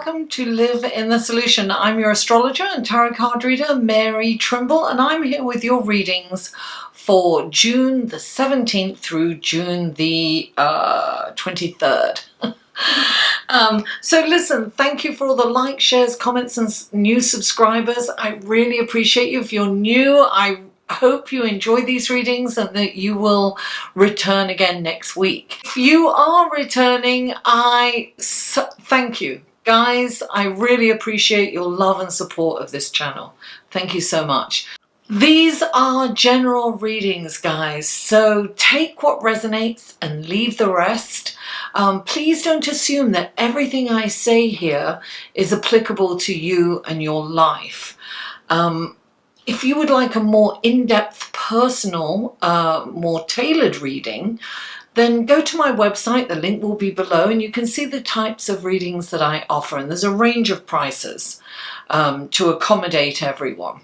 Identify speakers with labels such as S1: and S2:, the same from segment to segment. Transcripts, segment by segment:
S1: welcome to Live in the Solution. I'm your astrologer and tarot card reader, Mary Trimble, and I'm here with your readings for June the 17th through June the 23rd. So listen, thank you for all the likes, shares, comments and new subscribers. I really appreciate you. If you're new, I hope you enjoy these readings and that you will return again next week. If you are returning, thank you. Guys, I really appreciate your love and support of this channel. Thank you so much. These are general readings, guys, so take what resonates and leave the rest. Please don't assume that everything I say here is applicable to you and your life. If you would like a more in-depth, personal, more tailored reading, then go to my website. The link will be below and you can see the types of readings that I offer. And there's a range of prices to accommodate everyone.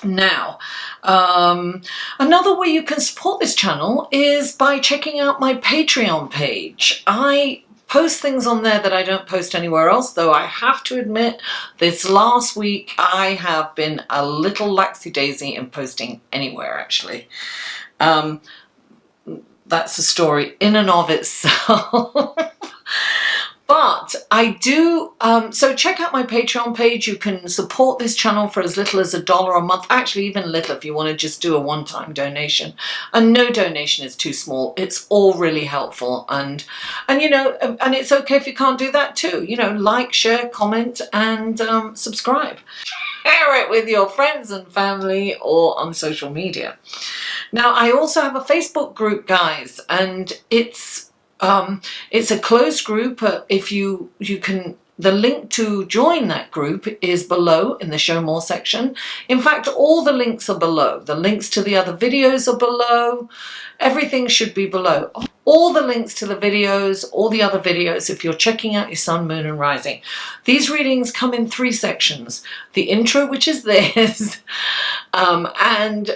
S1: Now, another way you can support this channel is by checking out my Patreon page. I post things on there that I don't post anywhere else, though I have to admit this last week I have been a little laxy-daisy in posting anywhere, actually. That's a story in and of itself. But I do, so check out my Patreon page. You can support this channel for as little as $1 a month. Actually, even little if you want to just do a one-time donation. And no donation is too small. It's all really helpful. And you know, and it's okay if you can't do that too. You know, like, share, comment, and subscribe. Share it with your friends and family or on social media. Now, I also have a Facebook group, guys, and it's a closed group. If you can, the link to join that group is below in the show more section. In fact, all the links are below. The links to the other videos are below. Everything should be below. All the links to the videos, all the other videos, if you're checking out your sun, moon and rising. These readings come in 3 sections. The intro, which is this, and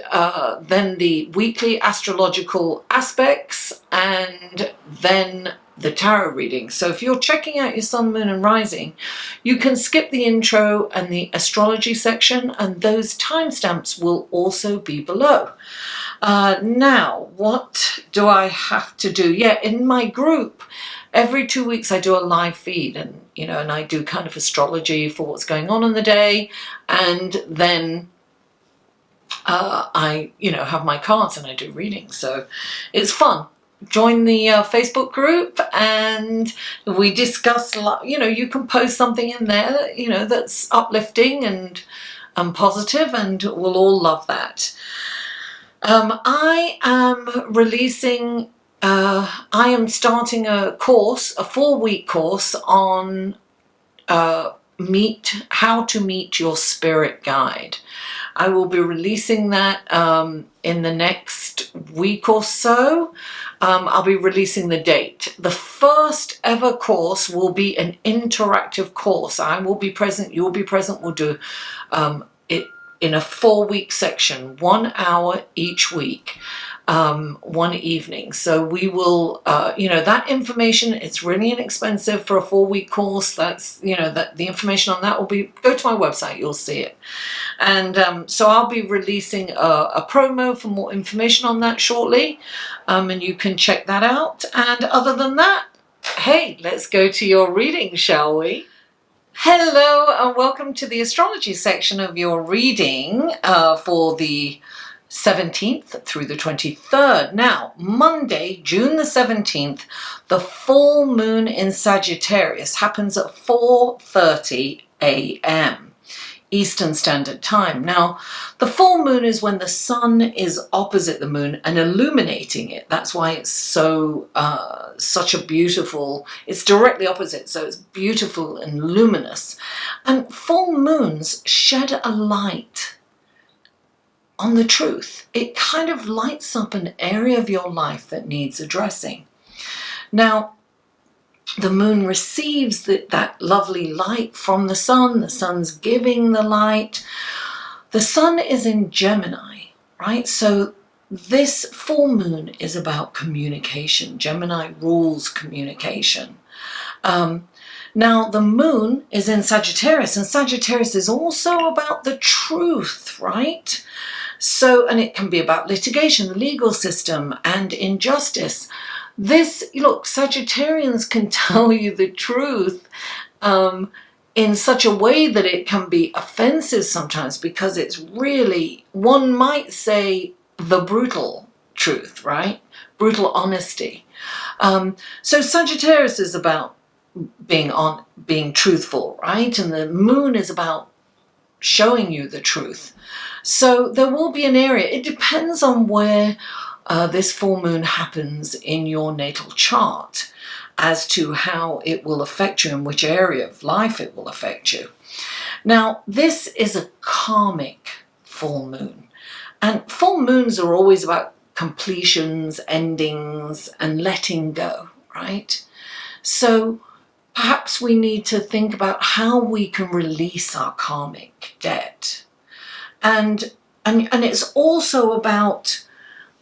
S1: then the weekly astrological aspects, and then the tarot reading. So if you're checking out your sun, moon and rising, you can skip the intro and the astrology section, and those timestamps will also be below. Now, what do I have to do? Yeah, in my group, every 2 weeks I do a live feed, and you know, and I do kind of astrology for what's going on in the day, and then I, you know, have my cards and I do readings. So it's fun. Join the Facebook group and we discuss, you know, you can post something in there, you know, that's uplifting and positive, and we'll all love that. I am releasing, I am starting a course, a 4-week course on how to meet your spirit guide. I will be releasing that in the next week or so. I'll be releasing the date. The first ever course will be an interactive course. I will be present, you'll be present. We'll do it in a 4-week section, 1 hour each week, 1 evening. So we will, you know, that information, it's really inexpensive for a 4-week course. That's, you know, that the information on that will be, go to my website, you'll see it. And so I'll be releasing a promo for more information on that shortly, and you can check that out. And other than that, hey, let's go to your reading, shall we? Hello and welcome to the astrology section of your reading for the 17th through the 23rd. Now, Monday, June the 17th, the full moon in Sagittarius happens at 4:30 a.m. Eastern Standard Time. Now, the full moon is when the sun is opposite the moon and illuminating it. That's why it's so, such a beautiful, it's directly opposite, so it's beautiful and luminous. And full moons shed a light on the truth. It kind of lights up an area of your life that needs addressing. Now, the moon receives that lovely light from the sun's giving the light. The sun is in Gemini, right? So this full moon is about communication. Gemini rules communication. Now, the moon is in Sagittarius, and Sagittarius is also about the truth, right? So, and it can be about litigation, the legal system, and injustice. Look, Sagittarians can tell you the truth in such a way that it can be offensive sometimes, because it's really, one might say, the brutal truth, right? Brutal honesty. So Sagittarius is about being truthful, right? And the moon is about showing you the truth. So there will be an area, it depends on where this full moon happens in your natal chart as to how it will affect you and which area of life it will affect you. Now, this is a karmic full moon, and full moons are always about completions, endings, and letting go, right? So perhaps we need to think about how we can release our karmic debt. And it's also about,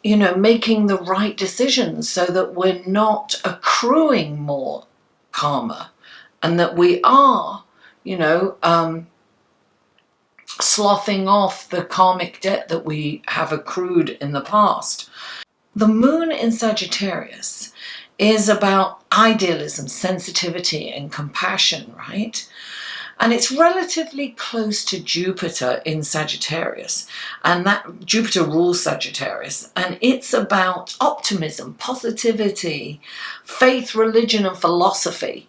S1: you know, making the right decisions so that we're not accruing more karma, and that we are, you know, sloughing off the karmic debt that we have accrued in the past. The moon in Sagittarius is about idealism, sensitivity, and compassion, right? And it's relatively close to Jupiter in Sagittarius, and that Jupiter rules Sagittarius, and it's about optimism, positivity, faith, religion, and philosophy.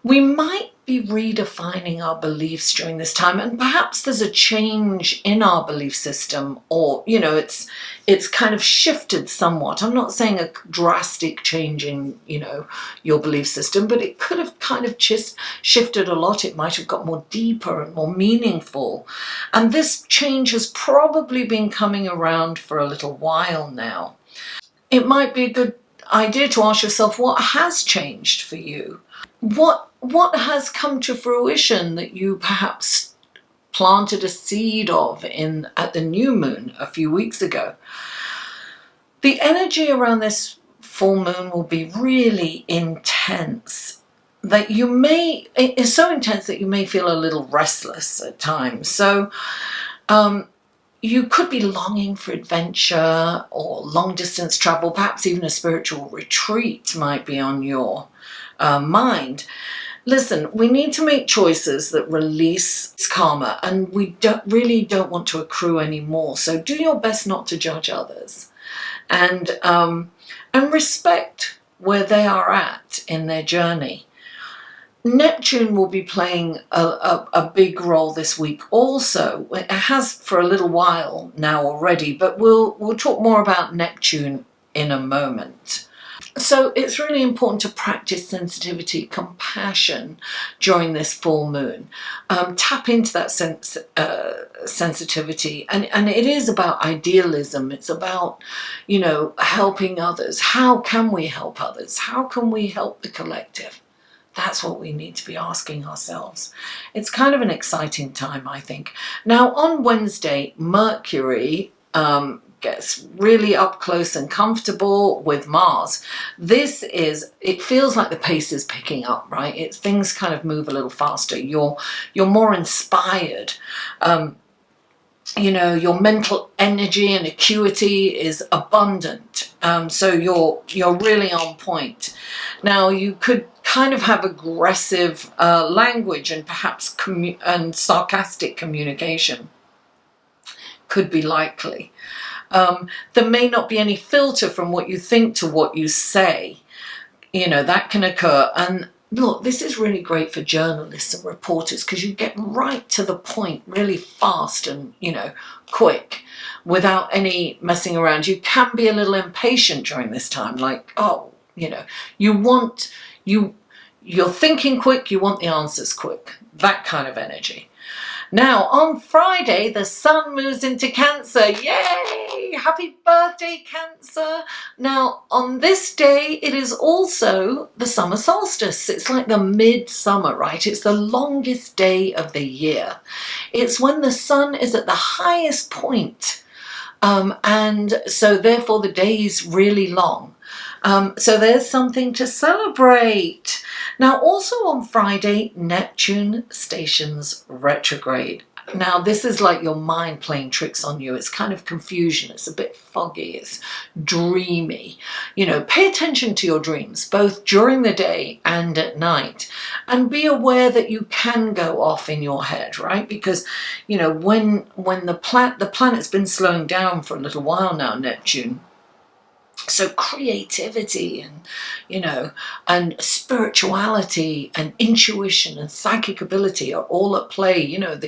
S1: We might be redefining our beliefs during this time, and perhaps there's a change in our belief system, or, you know, it's kind of shifted somewhat. I'm not saying a drastic change in, you know, your belief system, but it could have kind of shifted a lot. It might have got more deeper and more meaningful. And this change has probably been coming around for a little while now. It might be a good idea to ask yourself, what has changed for you? What has come to fruition that you perhaps planted a seed of at the new moon a few weeks ago? The energy around this full moon will be really intense, that it's so intense that you may feel a little restless at times. So you could be longing for adventure or long distance travel, perhaps even a spiritual retreat might be on your mind. Listen, we need to make choices that release karma, and we really don't want to accrue any more. So do your best not to judge others, and respect where they are at in their journey. Neptune will be playing a big role this week also. It has for a little while now already, but we'll talk more about Neptune in a moment. So it's really important to practice sensitivity, compassion during this full moon. Tap into that sensitivity, and it is about idealism. It's about, you know, helping others. How can we help others? How can we help the collective? That's what we need to be asking ourselves. It's kind of an exciting time, I think. Now, on Wednesday, Mercury gets really up close and comfortable with Mars. It feels like the pace is picking up, right? Things kind of move a little faster. You're more inspired. You know, your mental energy and acuity is abundant. So you're really on point. Now, you could kind of have aggressive language and perhaps and sarcastic communication could be likely. There may not be any filter from what you think to what you say. You know, that can occur. And look, this is really great for journalists and reporters, because you get right to the point really fast and, you know, quick without any messing around. You can be a little impatient during this time, like, oh, you know, you're thinking quick, you want the answers quick, that kind of energy. Now, on Friday, the sun moves into Cancer. Yay! Happy birthday, Cancer! Now, on this day, it is also the summer solstice. It's like the midsummer, right? It's the longest day of the year. It's when the sun is at the highest point. And so, therefore, the day is really long. So there's something to celebrate. Now, also on Friday, Neptune stations retrograde. Now, this is like your mind playing tricks on you. It's kind of confusion. It's a bit foggy. It's dreamy. You know, pay attention to your dreams, both during the day and at night. And be aware that you can go off in your head, right? Because, you know, when the planet's been slowing down for a little while now, Neptune. So creativity and, you know, and spirituality and intuition and psychic ability are all at play. You know,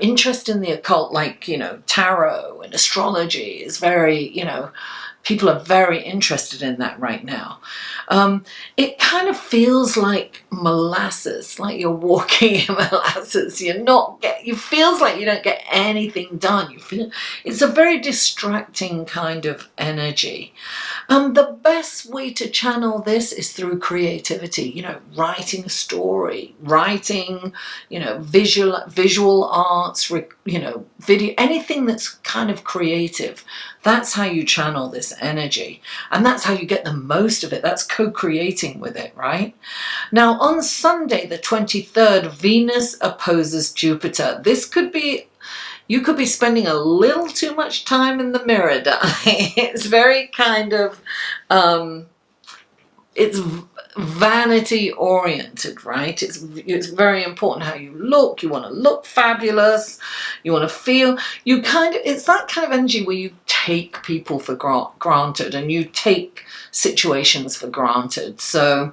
S1: interest in the occult, like, you know, tarot and astrology is very, you know, people are very interested in that right now. It kind of feels like molasses, like you're walking in molasses. It feels like you don't get anything done. You feel it's a very distracting kind of energy. The best way to channel this is through creativity. You know, writing a story, writing, you know, visual arts, you know, video, anything that's kind of creative. That's how you channel this energy, and that's how you get the most of it. That's co-creating with it, right? Now, on Sunday, the 23rd, Venus opposes Jupiter. You could be spending a little too much time in the mirror, darling. It's very kind of, it's vanity oriented, right? It's very important how you look. You want to look fabulous. You want to feel, it's that kind of energy where you take people for granted and you take situations for granted. So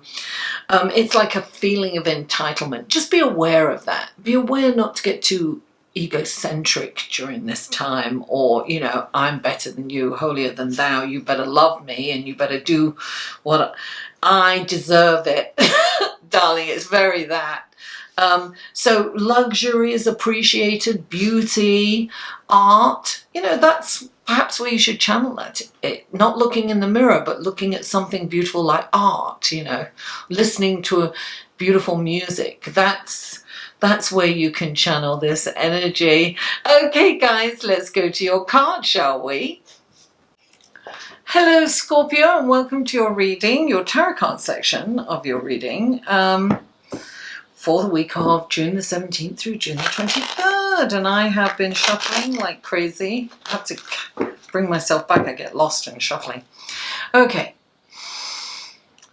S1: it's like a feeling of entitlement. Just be aware of that. Be aware not to get too egocentric during this time, or, you know, I'm better than you, holier than thou, you better love me and you better do what I deserve it. Darling, it's very that. So luxury is appreciated, beauty, art, you know, that's perhaps where you should channel that. Not looking in the mirror, but looking at something beautiful like art, you know, listening to a beautiful music. That's where you can channel this energy. Okay, guys, let's go to your card, shall we? Hello, Scorpio, and welcome to your reading, your tarot card section of your reading for the week of June the 17th through June the 23rd. And I have been shuffling like crazy. I have to bring myself back. I get lost in shuffling. Okay.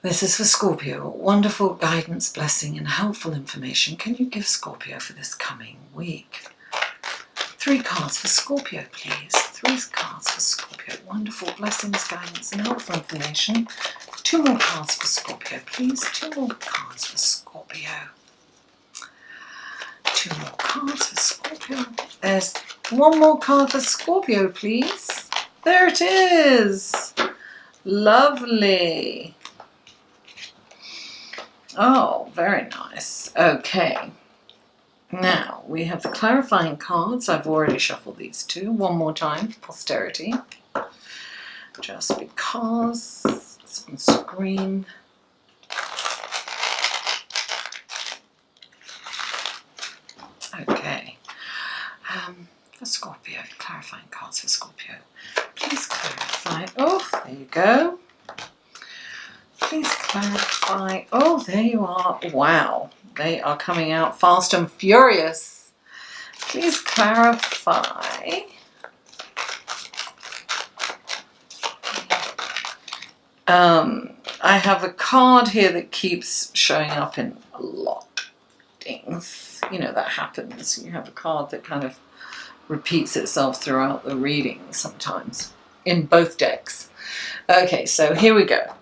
S1: This is for Scorpio. Wonderful guidance, blessing, and helpful information can you give Scorpio for this coming week? 3 cards for Scorpio, please. 3 cards for Scorpio. Wonderful blessings, guidance, and helpful information. 2 more cards for Scorpio, please. 2 more cards for Scorpio. 2 more cards for Scorpio. There's 1 more card for Scorpio, please. There it is. Lovely. Oh, very nice. Okay. Now, we have the clarifying cards. I've already shuffled these 2. 1 more time for posterity. Just because it's on screen. Okay. For Scorpio, clarifying cards for Scorpio. Please clarify. Oh, there you go. Please clarify. Oh, there you are. Wow. They are coming out fast and furious. Please clarify. I have a card here that keeps showing up in a lot of things. You know, that happens. You have a card that kind of repeats itself throughout the reading sometimes in both decks. Okay, so here we go.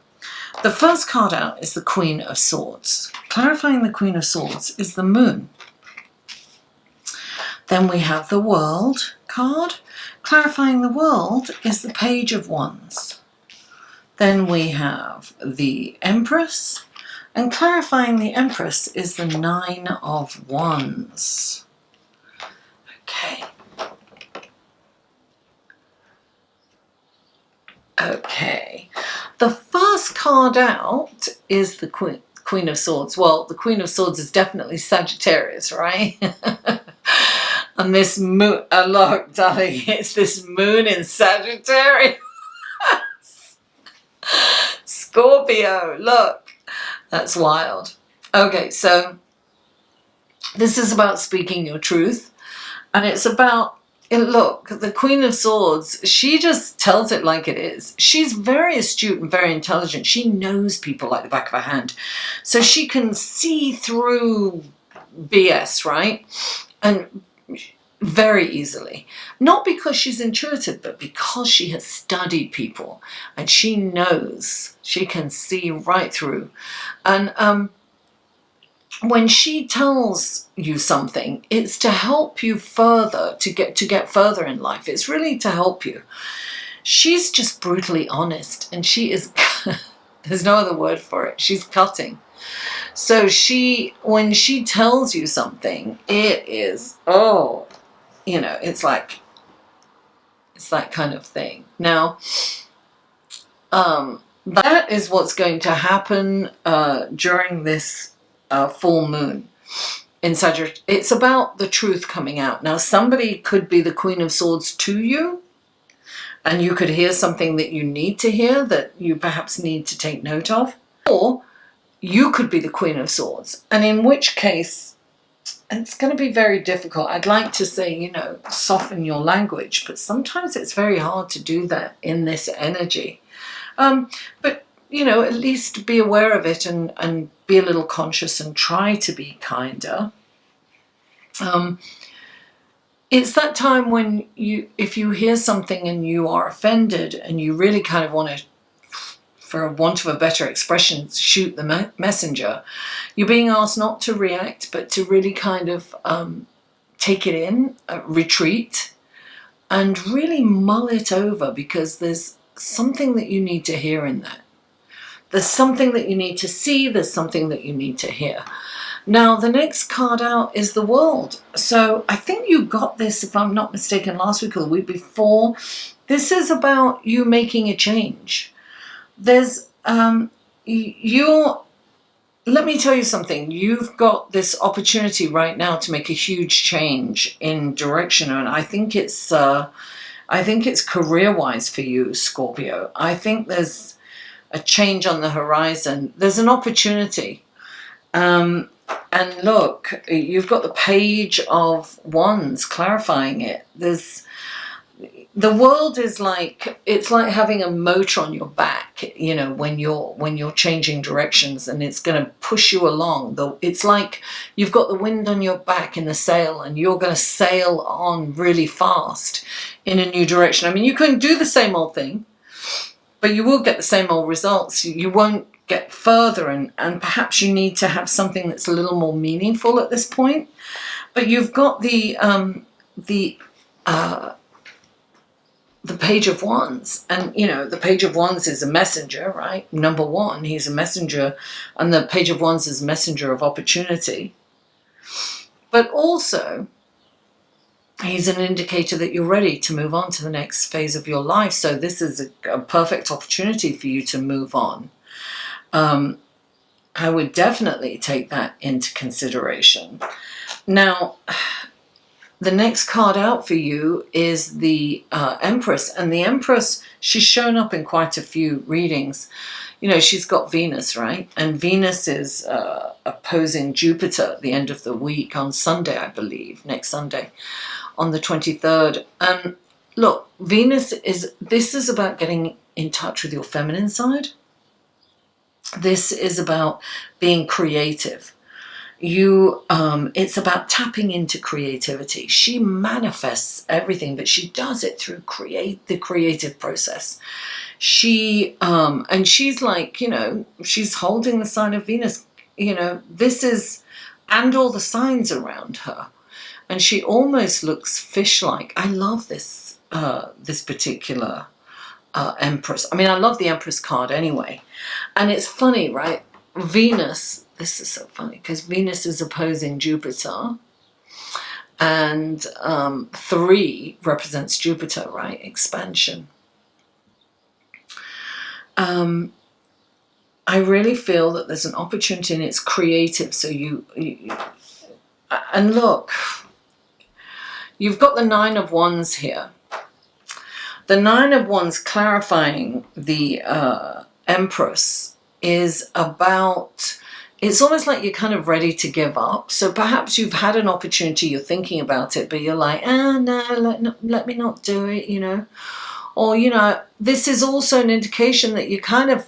S1: The first card out is the Queen of Swords. Clarifying the Queen of Swords is the Moon. Then we have the World card. Clarifying the World is the Page of Wands. Then we have the Empress. And clarifying the Empress is the 9 of Wands. Okay. Okay. The first card out is the Queen of Swords. Well, the Queen of Swords is definitely Sagittarius, right? And this moon, look, darling, it's this moon in Sagittarius. Scorpio, look, that's wild. Okay, so this is about speaking your truth, and it's about, look, the Queen of Swords, she just tells it like it is. She's very astute and very intelligent. She knows people like the back of her hand. So she can see through BS, right? And very easily. Not because she's intuitive, but because she has studied people. And she knows, she can see right through. And when she tells you something, it's to help you further, to get further in life. It's really to help you. She's just brutally honest, and she is, there's no other word for it. She's cutting. So when she tells you something, it is, oh, you know, it's like, it's that kind of thing. Now, that is what's going to happen during this full moon in Sagittarius. It's about the truth coming out. Now, somebody could be the Queen of Swords to you, and you could hear something that you need to hear, that you perhaps need to take note of. Or you could be the Queen of Swords, and in which case it's going to be very difficult. I'd like to say, you know, soften your language, but sometimes it's very hard to do that in this energy. But you know, at least be aware of it and be a little conscious and try to be kinder. It's that time when if you hear something and you are offended and you really kind of want to, for want of a better expression, shoot the messenger, you're being asked not to react, but to really kind of take it in, retreat, and really mull it over, because there's something that you need to hear in that. There's something that you need to see, there's something that you need to hear. Now, the next card out is the World. So I think you got this, if I'm not mistaken, last week or the week before. This is about you making a change. There's, let me tell you something. You've got this opportunity right now to make a huge change in direction, and I think it's career-wise for you, Scorpio. I think there's a change on the horizon. There's an opportunity. And look, you've got the Page of Wands clarifying it. The World is like, it's like having a motor on your back, you know, when you're changing directions, and it's going to push you along. It's like you've got the wind on your back in the sail, and you're going to sail on really fast in a new direction. I mean, you can do the same old thing, but you will get the same old results. You won't get further, and perhaps you need to have something that's a little more meaningful at this point. But you've got the Page of Wands, and you know, the Page of Wands is a messenger, right? Number one, he's a messenger, and the Page of Wands is a messenger of opportunity. But also, he's an indicator that you're ready to move on to the next phase of your life. So this is a perfect opportunity for you to move on. I would definitely take that into consideration. Now, the next card out for you is the Empress. And the Empress, she's shown up in quite a few readings. You know, she's got Venus, right? And Venus is opposing Jupiter at the end of the week on Sunday, I believe, next Sunday, on the 23rd. Look, this is about getting in touch with your feminine side. This is about being creative. It's about tapping into creativity. She manifests everything, but she does it through the creative process. And she's like, you know, she's holding the sign of Venus, you know, and all the signs around her. And she almost looks fish-like. I love this particular Empress. I mean, I love the Empress card anyway. And it's funny, right? Venus, this is so funny, because Venus is opposing Jupiter. And 3 represents Jupiter, right? Expansion. I really feel that there's an opportunity, and it's creative. So and look, you've got the 9 of Wands here. The 9 of Wands clarifying the Empress is about, it's almost like you're kind of ready to give up. So perhaps you've had an opportunity, you're thinking about it, but you're like, no, let me not do it, you know. Or, you know, this is also an indication that you kind of,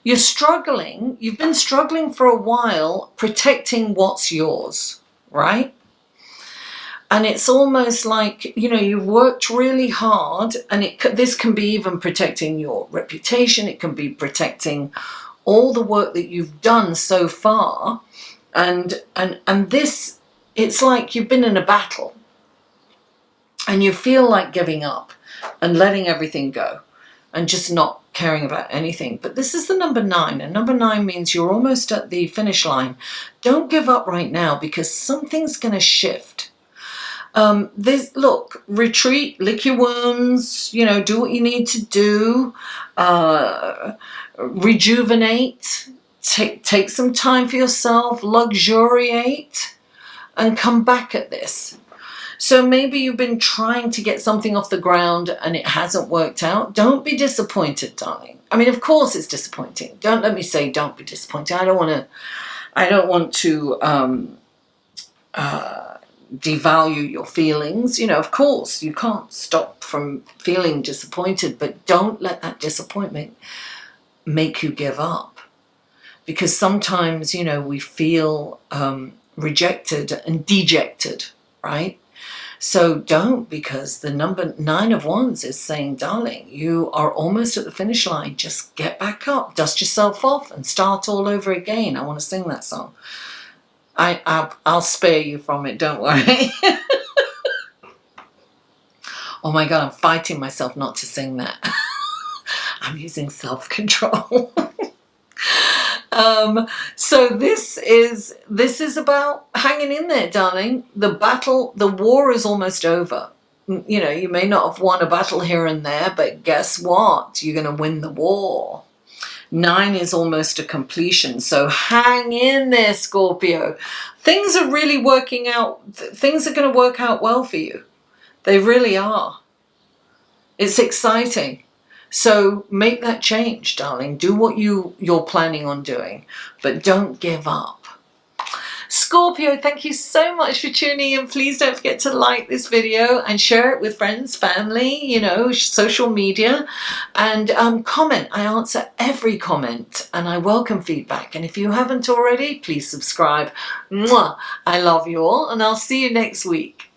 S1: you're struggling. You've been struggling for a while protecting what's yours, right? And it's almost like, you know, you've worked really hard, and this can be even protecting your reputation. It can be protecting all the work that you've done so far. And this, it's like you've been in a battle and you feel like giving up and letting everything go and just not caring about anything. But this is the number 9, and number 9 means you're almost at the finish line. Don't give up right now, because something's going to shift. Look, retreat, lick your wounds, you know, do what you need to do, rejuvenate, take some time for yourself, luxuriate, and come back at this. So maybe you've been trying to get something off the ground and it hasn't worked out. Don't be disappointed, darling. I mean, of course it's disappointing. Don't let me say don't be disappointed. I don't want to devalue your feelings. You know, of course you can't stop from feeling disappointed, but don't let that disappointment make you give up. Because sometimes, you know, we feel rejected and dejected, right? So don't, because the number 9 of Wands is saying, darling, you are almost at the finish line. Just get back up, dust yourself off, and start all over again. I want to sing that song. I'll spare you from it, don't worry. Oh my God, I'm fighting myself not to sing that. I'm using self-control. So this is about hanging in there, darling. The war is almost over. You know, you may not have won a battle here and there, but guess what? You're going to win the war. 9 is almost a completion. So hang in there, Scorpio. Things are really working out. Things are going to work out well for you. They really are. It's exciting. So make that change, darling. Do what you're planning on doing, but don't give up. Scorpio, thank you so much for tuning in. Please don't forget to like this video and share it with friends, family, you know, social media, and comment. I answer every comment and I welcome feedback. And if you haven't already, please subscribe. Mwah! I love you all, and I'll see you next week.